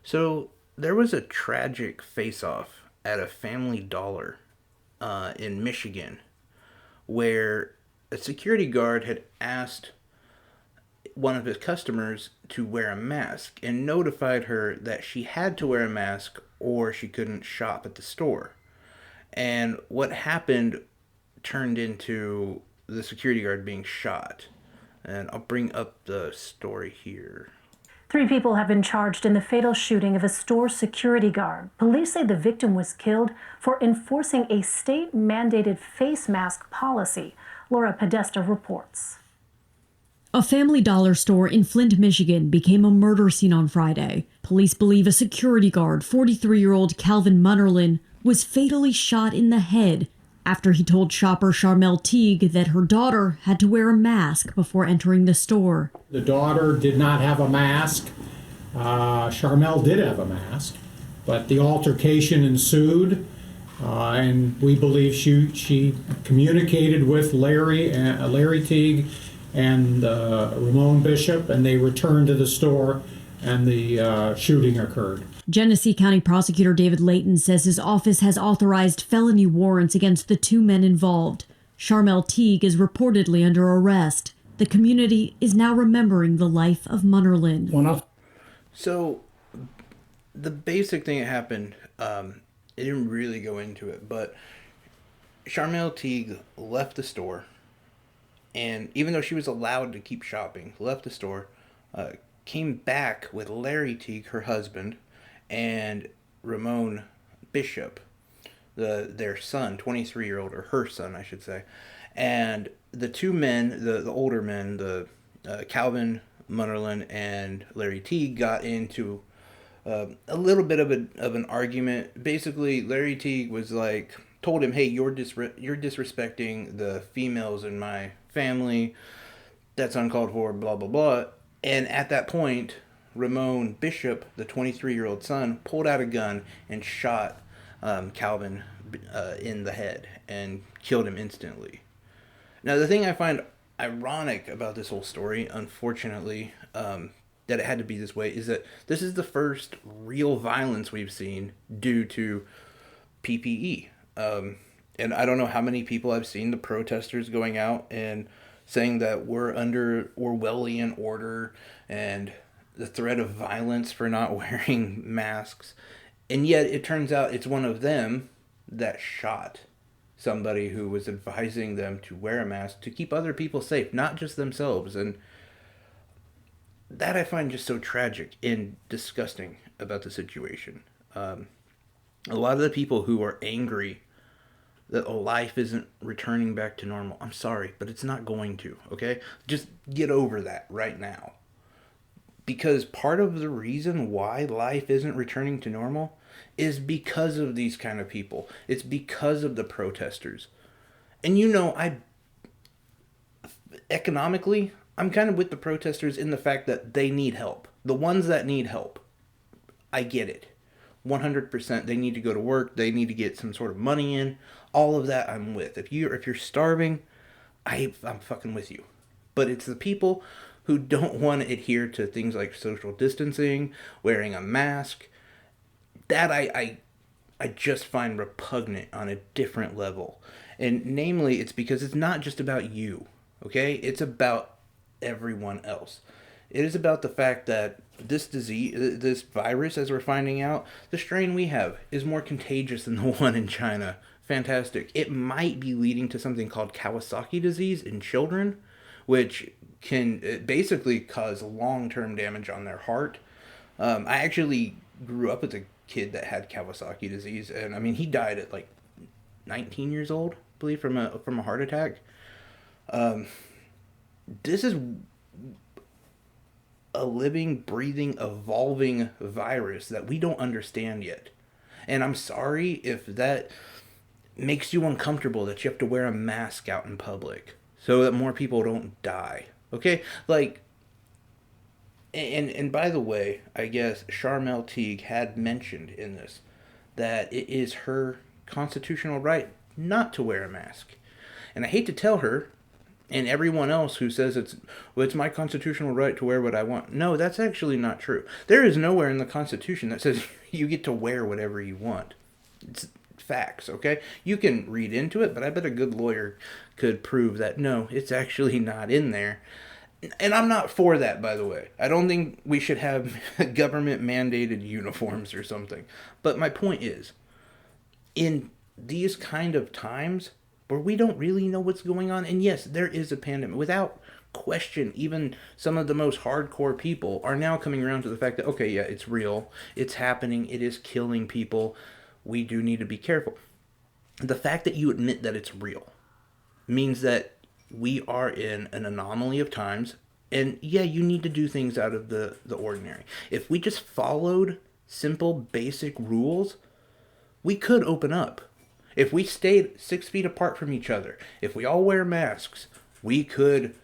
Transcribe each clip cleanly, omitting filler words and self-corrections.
So there was a tragic face-off at a Family Dollar in Michigan where a security guard had asked one of his customers to wear a mask and notified her that she had to wear a mask or she couldn't shop at the store. And what happened turned into the security guard being shot. And I'll bring up the story here. Three people have been charged in the fatal shooting of a store security guard. Police say the victim was killed for enforcing a state-mandated face mask policy. Laura Podesta reports. A Family Dollar store in Flint, Michigan became a murder scene on Friday. Police believe a security guard, 43-year-old Calvin Munnerlin, was fatally shot in the head after he told shopper Charmel Teague that her daughter had to wear a mask before entering the store. The daughter did not have a mask. Charmel did have a mask, but the altercation ensued, and we believe she communicated with Larry Teague and Ramon Bishop, and they returned to the store, and the shooting occurred. Genesee County Prosecutor David Layton says his office has authorized felony warrants against the two men involved. Charmel Teague is reportedly under arrest. The community is now remembering the life of Munnerlin. So, the basic thing that happened, it didn't really go into it, but Charmel Teague left the store, and even though she was allowed to keep shopping, left the store, came back with Larry Teague, her husband, and Ramon Bishop, their son, 23-year-old, or her son, I should say. And the two men, the older men, Calvin Munnerlin and Larry Teague, got into a little bit of an argument. Basically, Larry Teague was like, told him, hey, you're disrespecting the females in my family. That's uncalled for, blah, blah, blah. And at that point, Ramon Bishop, the 23-year-old son, pulled out a gun and shot Calvin in the head and killed him instantly. Now, the thing I find ironic about this whole story, unfortunately, that it had to be this way, is that this is the first real violence we've seen due to PPE. And I don't know how many people I've seen the protesters going out and saying that we're under Orwellian order and the threat of violence for not wearing masks. And yet it turns out it's one of them that shot somebody who was advising them to wear a mask to keep other people safe, not just themselves. And that I find just so tragic and disgusting about the situation. A lot of the people who are angry that life isn't returning back to normal, I'm sorry, but it's not going to, okay? Just get over that right now. Because part of the reason why life isn't returning to normal is because of these kind of people. It's because of the protesters. And economically, I'm kind of with the protesters in the fact that they need help. The ones that need help, I get it. 100%. They need to go to work. They need to get some sort of money in. All of that I'm with. If you're starving, I'm fucking with you. But it's the people who don't want to adhere to things like social distancing, wearing a mask, that I just find repugnant on a different level. And namely, it's because it's not just about you, okay? It's about everyone else. It is about the fact that this disease, this virus, as we're finding out, the strain we have is more contagious than the one in China. Fantastic. It might be leading to something called Kawasaki disease in children, which can basically cause long-term damage on their heart. I actually grew up with a kid that had Kawasaki disease, and I mean, he died at like 19 years old, I believe, from a heart attack. This is a living, breathing, evolving virus that we don't understand yet. And I'm sorry if that makes you uncomfortable that you have to wear a mask out in public so that more people don't die. Okay? Like, and by the way, I guess Charmel Teague had mentioned in this that it is her constitutional right not to wear a mask. And I hate to tell her, And everyone else who says it's my constitutional right to wear what I want. No, that's actually not true. There is nowhere in the Constitution that says you get to wear whatever you want. It's facts, okay? You can read into it, but I bet a good lawyer could prove that no, it's actually not in there. And I'm not for that, by the way. I don't think we should have government mandated uniforms or something. But my point is, in these kind of times where we don't really know what's going on, and yes, there is a pandemic, without question, even some of the most hardcore people are now coming around to the fact that, okay, yeah, it's real, it's happening, it is killing people, we do need to be careful. The fact that you admit that it's real means that we are in an anomaly of times, and yeah, you need to do things out of the ordinary. If we just followed simple, basic rules, we could open up. If we stayed 6 feet apart from each other, if we all wear masks, we could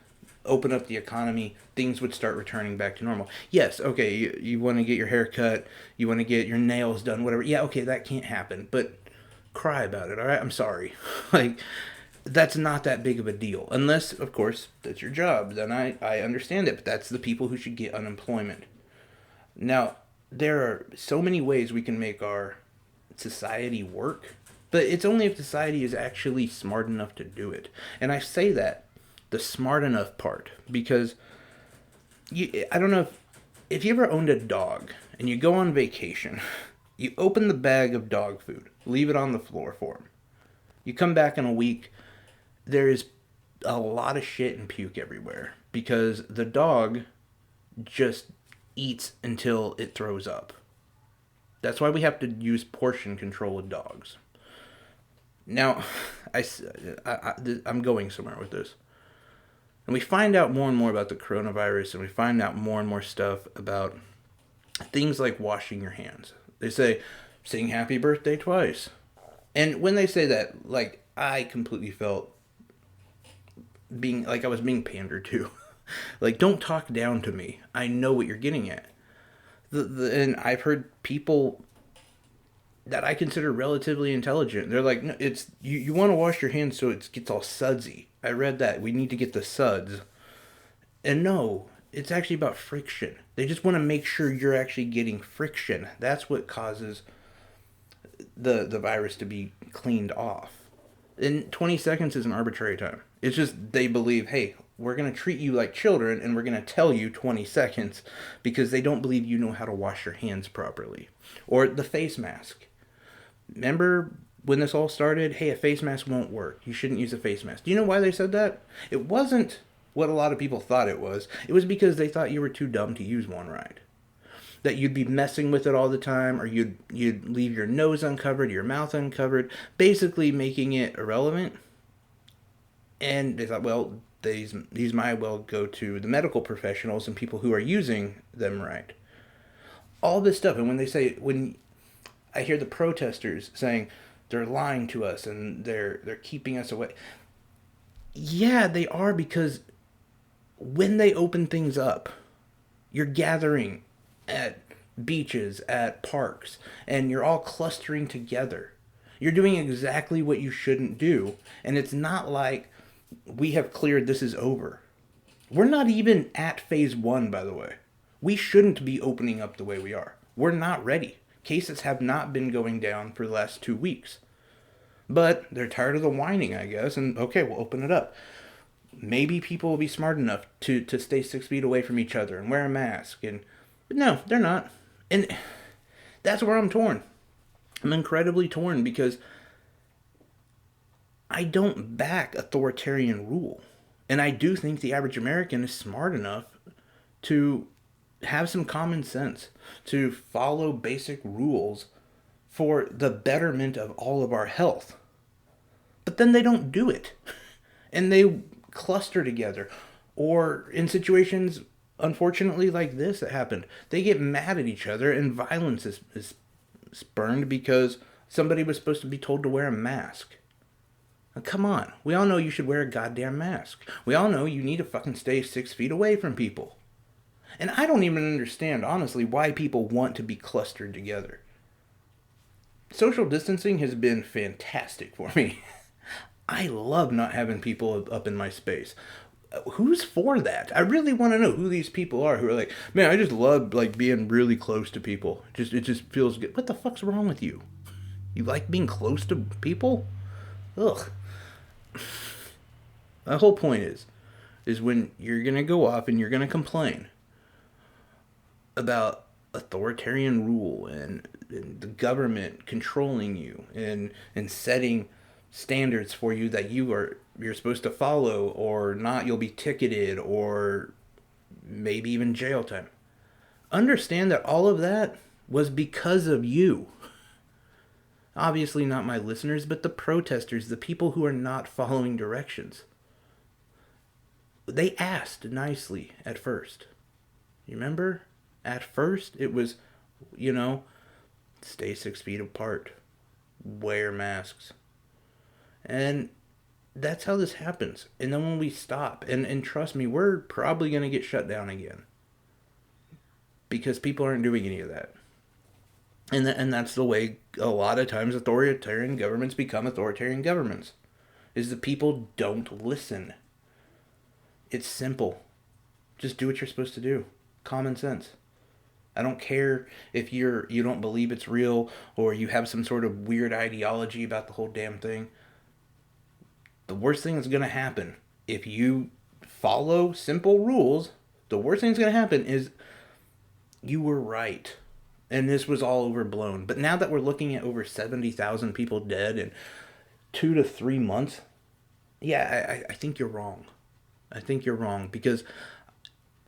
open up the economy. Things would start returning back to normal. Yes, okay, you want to get your hair cut, you want to get your nails done, whatever. Yeah, okay, that can't happen, but cry about it, all right? I'm sorry. Like, that's not that big of a deal. Unless, of course, that's your job. Then I understand it, but that's the people who should get unemployment. Now, there are so many ways we can make our society work, but it's only if society is actually smart enough to do it. And I say that, the smart enough part, because I don't know if you ever owned a dog and you go on vacation, you open the bag of dog food, leave it on the floor for him. You come back in a week, there is a lot of shit and puke everywhere because the dog just eats until it throws up. That's why we have to use portion control with dogs. Now, I'm going somewhere with this. And we find out more and more about the coronavirus, and we find out more and more stuff about things like washing your hands. They say, sing happy birthday twice. And when they say that, like, I completely felt I was being pandered to. Like, don't talk down to me. I know what you're getting at. And I've heard people that I consider relatively intelligent. They're like, no, it's you want to wash your hands so it gets all sudsy. I read that. We need to get the suds. And no, it's actually about friction. They just want to make sure you're actually getting friction. That's what causes the virus to be cleaned off. And 20 seconds is an arbitrary time. It's just they believe, hey, we're going to treat you like children and we're going to tell you 20 seconds because they don't believe you know how to wash your hands properly. Or the face mask. Remember when this all started? Hey, a face mask won't work. You shouldn't use a face mask. Do you know why they said that? It wasn't what a lot of people thought it was. It was because they thought you were too dumb to use one right. That you'd be messing with it all the time, or you'd leave your nose uncovered, your mouth uncovered, basically making it irrelevant. And they thought, well, these might well go to the medical professionals and people who are using them right. All this stuff, and when I hear the protesters saying they're lying to us and they're keeping us away. Yeah, they are, because when they open things up, you're gathering at beaches, at parks, and you're all clustering together. You're doing exactly what you shouldn't do, and it's not like we have cleared, this is over. We're not even at phase 1, by the way. We shouldn't be opening up the way we are. We're not ready. Cases have not been going down for the last 2 weeks. But they're tired of the whining, I guess, and okay, we'll open it up. Maybe people will be smart enough to stay 6 feet away from each other and wear a mask. But no, they're not. And that's where I'm torn. I'm incredibly torn because I don't back authoritarian rule. And I do think the average American is smart enough to have some common sense, to follow basic rules for the betterment of all of our health. But then they don't do it. And they cluster together. Or in situations, unfortunately, like this that happened, they get mad at each other and violence is spurned because somebody was supposed to be told to wear a mask. Now, come on. We all know you should wear a goddamn mask. We all know you need to fucking stay 6 feet away from people. And I don't even understand, honestly, why people want to be clustered together. Social distancing has been fantastic for me. I love not having people up in my space. Who's for that? I really want to know who these people are who are like, man, I just love like being really close to people. It just feels good. What the fuck's wrong with you? You like being close to people? Ugh. The whole point is when you're gonna go off and you're gonna complain about authoritarian rule and the government controlling you and setting standards for you that you're supposed to follow, or not you'll be ticketed or maybe even jail time. Understand that all of that was because of you. Obviously not my listeners, but the protesters, the people who are not following directions. They asked nicely at first. You remember? At first, it was, stay 6 feet apart, wear masks. And that's how this happens. And then when we stop, and trust me, we're probably going to get shut down again. Because people aren't doing any of that. And that's the way a lot of times authoritarian governments become authoritarian governments. Is the people don't listen. It's simple. Just do what you're supposed to do. Common sense. I don't care if you don't believe it's real or you have some sort of weird ideology about the whole damn thing. The worst thing that's going to happen if you follow simple rules, the worst thing that's going to happen is you were right. And this was all overblown. But now that we're looking at over 70,000 people dead in 2 to 3 months, yeah, I think you're wrong. I think you're wrong, because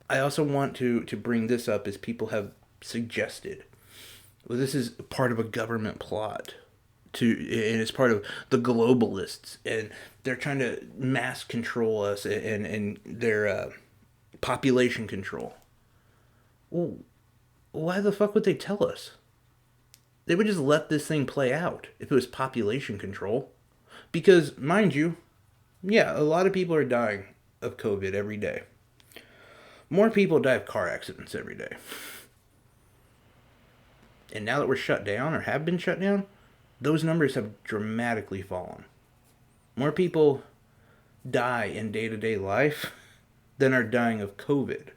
I also want to bring this up as people have suggested. Well, this is part of a government plot, and it's part of the globalists, and they're trying to mass control us and their population control. Well, why the fuck would they tell us? They would just let this thing play out if it was population control. Because, mind you, yeah, a lot of people are dying of COVID every day. More people die of car accidents every day. And now that we're shut down, or have been shut down, those numbers have dramatically fallen. More people die in day-to-day life than are dying of COVID.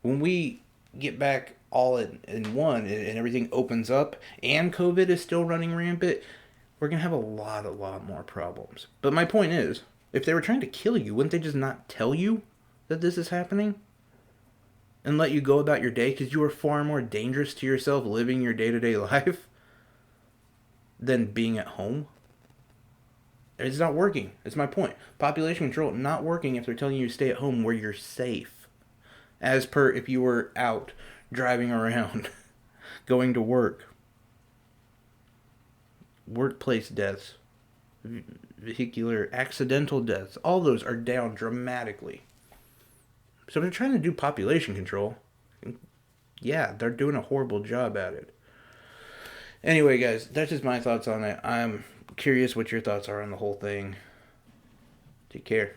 When we get back all in one and everything opens up and COVID is still running rampant, we're going to have a lot more problems. But my point is, if they were trying to kill you, wouldn't they just not tell you that this is happening? And let you go about your day, because you are far more dangerous to yourself living your day-to-day life than being at home? It's not working. It's my point. Population control not working if they're telling you to stay at home where you're safe. As per if you were out driving around, going to work. Workplace deaths, vehicular accidental deaths, all those are down dramatically. So if they're trying to do population control, yeah, they're doing a horrible job at it. Anyway, guys, that's just my thoughts on it. I'm curious what your thoughts are on the whole thing. Take care.